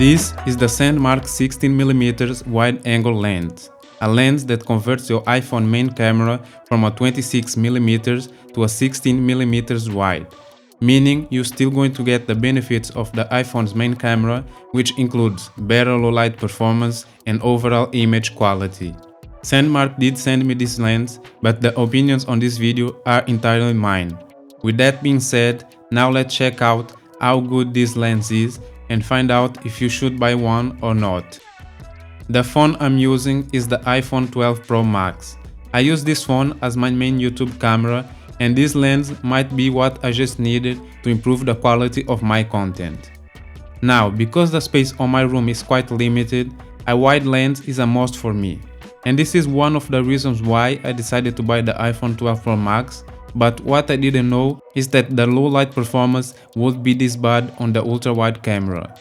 This is the SANDMARC 16mm wide-angle lens, a lens that converts your iPhone main camera from a 26mm to a 16mm wide, meaning you're still going to get the benefits of the iPhone's main camera, which includes better low-light performance and overall image quality. SANDMARC did send me this lens, but the opinions on this video are entirely mine. With that being said, now let's check out how good this lens is and find out if you should buy one or not. The phone I'm using is the iPhone 12 Pro Max. I use this phone as my main YouTube camera, and this lens might be what I just needed to improve the quality of my content. Now, because the space on my room is quite limited, a wide lens is a must for me. And this is one of the reasons why I decided to buy the iPhone 12 Pro Max, but what I didn't know is that the low light performance would be this bad on the ultra-wide camera.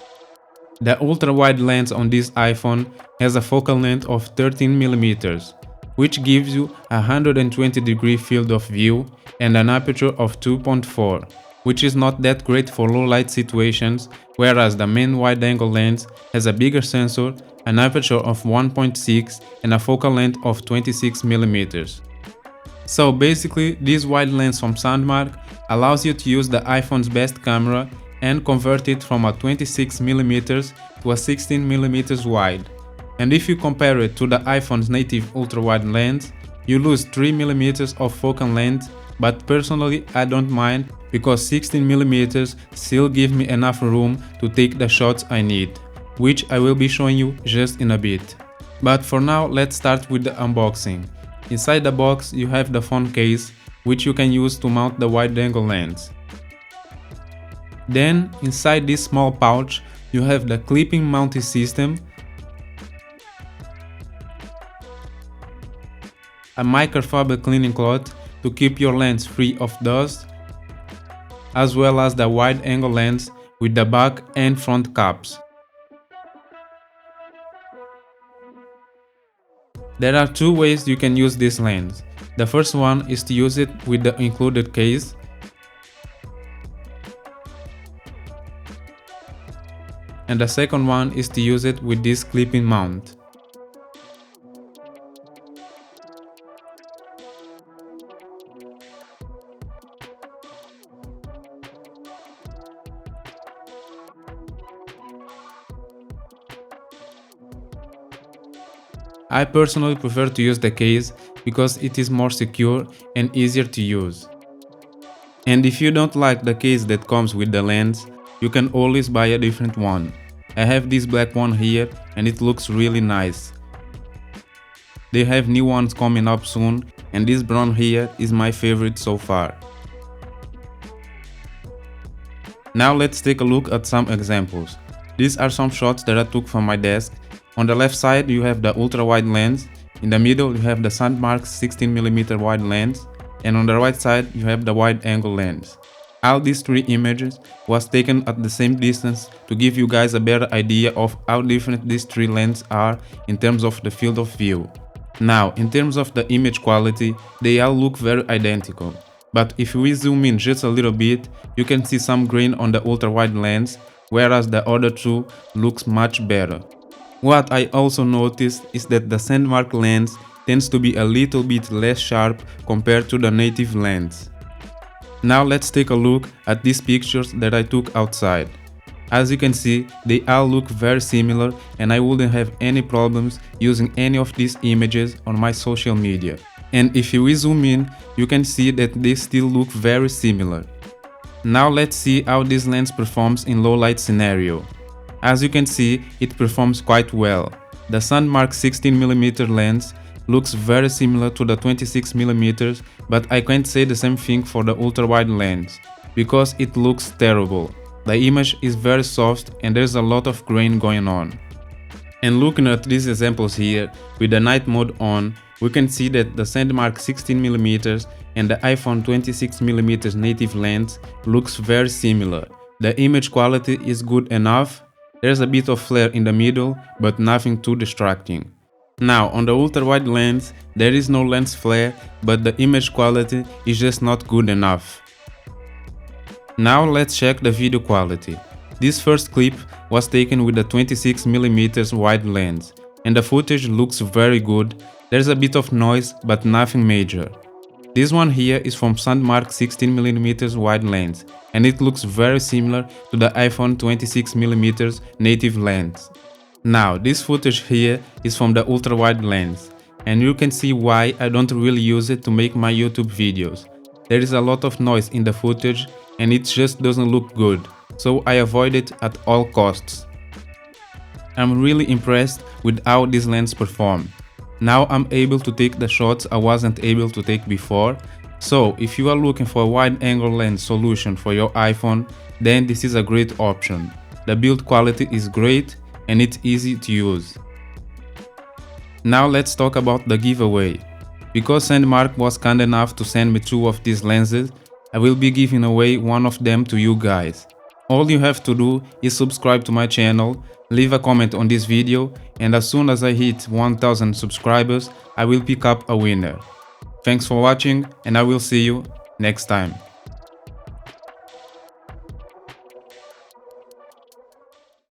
The ultra-wide lens on this iPhone has a focal length of 13mm, which gives you a 120-degree field of view and an aperture of 2.4, which is not that great for low-light situations, whereas the main wide-angle lens has a bigger sensor, an aperture of 1.6 and a focal length of 26mm. So basically, this wide lens from SANDMARC allows you to use the iPhone's best camera and convert it from a 26mm to a 16mm wide. And if you compare it to the iPhone's native ultra-wide lens, you lose 3mm of focal length, but personally I don't mind because 16mm still give me enough room to take the shots I need, which I will be showing you just in a bit. But for now, let's start with the unboxing. Inside the box you have the phone case, which you can use to mount the wide-angle lens. Then, inside this small pouch, you have the clipping mounting system, a microfiber cleaning cloth to keep your lens free of dust, as well as the wide-angle lens with the back and front caps. There are two ways you can use this lens. The first one is to use it with the included case. And the second one is to use it with this clipping mount. I personally prefer to use the case because it is more secure and easier to use. And if you don't like the case that comes with the lens, you can always buy a different one. I have this black one here and it looks really nice. They have new ones coming up soon, and this brown here is my favorite so far. Now let's take a look at some examples. These are some shots that I took from my desk. On the left side you have the ultra-wide lens, in the middle you have the SANDMARC 16mm wide lens, and on the right side you have the wide-angle lens. All these three images was taken at the same distance to give you guys a better idea of how different these three lenses are in terms of the field of view. Now, in terms of the image quality, they all look very identical. But if we zoom in just a little bit, you can see some grain on the ultra-wide lens, whereas the other two looks much better. What I also noticed is that the SANDMARC lens tends to be a little bit less sharp compared to the native lens. Now let's take a look at these pictures that I took outside. As you can see, they all look very similar, and I wouldn't have any problems using any of these images on my social media. And if we zoom in, you can see that they still look very similar. Now let's see how this lens performs in low light scenario. As you can see, it performs quite well. The SANDMARC 16mm lens looks very similar to the 26mm, but I can't say the same thing for the ultra-wide lens, because it looks terrible. The image is very soft and there's a lot of grain going on. And looking at these examples here, with the night mode on, we can see that the SANDMARC 16mm and the iPhone 26mm native lens looks very similar. The image quality is good enough. There's a bit of flare in the middle, but nothing too distracting. Now, on the ultra-wide lens, there is no lens flare, but the image quality is just not good enough. Now let's check the video quality. This first clip was taken with a 26mm wide lens, and the footage looks very good. There's a bit of noise, but nothing major. This one here is from SANDMARC 16mm wide lens, and it looks very similar to the iPhone 26mm native lens. Now, this footage here is from the ultra wide lens, and you can see why I don't really use it to make my YouTube videos. There is a lot of noise in the footage and it just doesn't look good, so I avoid it at all costs. I'm really impressed with how this lens performs. Now I'm able to take the shots I wasn't able to take before, so if you are looking for a wide-angle lens solution for your iPhone, then this is a great option. The build quality is great and it's easy to use. Now let's talk about the giveaway. Because SANDMARC was kind enough to send me 2 of these lenses, I will be giving away one of them to you guys. All you have to do is subscribe to my channel, leave a comment on this video, and as soon as I hit 1000 subscribers, I will pick up a winner. Thanks for watching and I will see you next time.